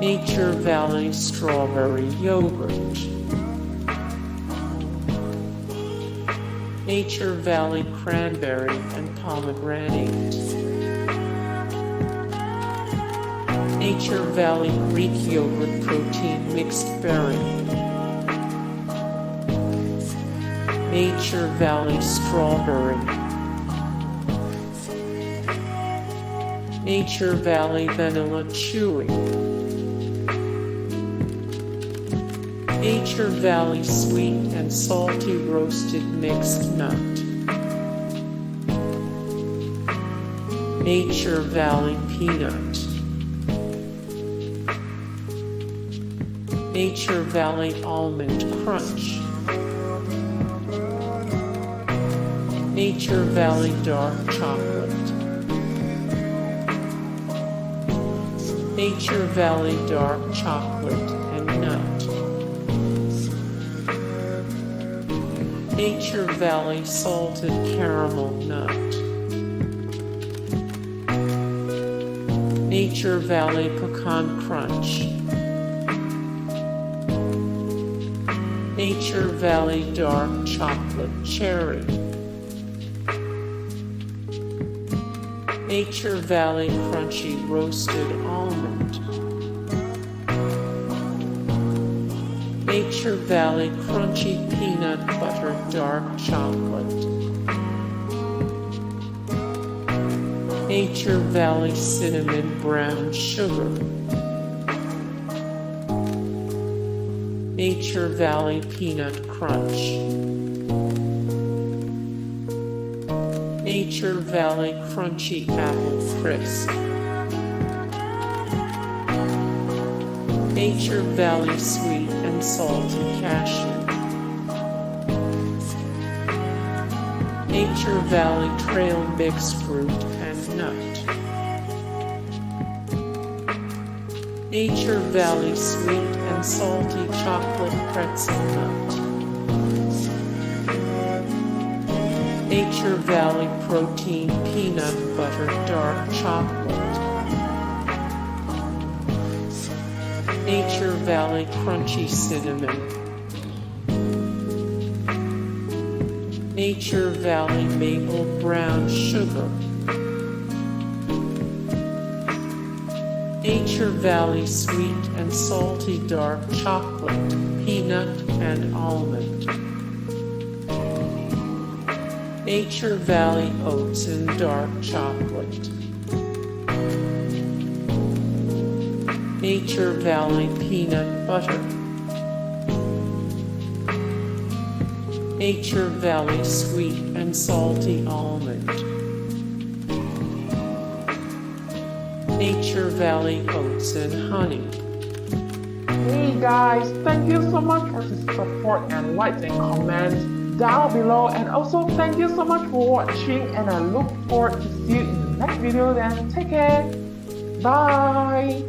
Nature Valley Strawberry Yogurt, Nature Valley Cranberry and Pomegranate, Nature Valley Greek Yogurt Protein Mixed Berry, Nature Valley Strawberry, Nature Valley Vanilla Chewy, Nature Valley Sweet and Salty Roasted Mixed Nut, Nature Valley Peanut, Nature Valley Almond Crunch, Nature Valley Dark Chocolate, Nature Valley Dark Chocolate and Nut, Nature Valley Salted Caramel Nut, Nature Valley Pecan Crunch, Nature Valley Dark Chocolate Cherry, Nature Valley Crunchy Roasted Almond, Nature Valley Crunchy Peanut Butter Dark Chocolate, Nature Valley Cinnamon Brown Sugar, Nature Valley Peanut Crunch, Nature Valley Crunchy Apple Crisp, Nature Valley Sweet and Salty Cashew, Nature Valley Trail Mixed Fruit and Nut, Nature Valley Sweet and Salty Chocolate Pretzel Nut, Nature Valley Protein Peanut Butter Dark Chocolate, Nature Valley Crunchy Cinnamon, Nature Valley Maple Brown Sugar, Nature Valley Sweet and Salty Dark Chocolate, Peanut and Almond, Nature Valley Oats and Dark Chocolate, Nature Valley Peanut Butter, Nature Valley Sweet and Salty Almond, Nature Valley Oats and Honey. Hey guys, thank you so much for the support and likes and comments down below, and also thank you so much for watching, and I look forward to see you in the next video. Then take care, bye.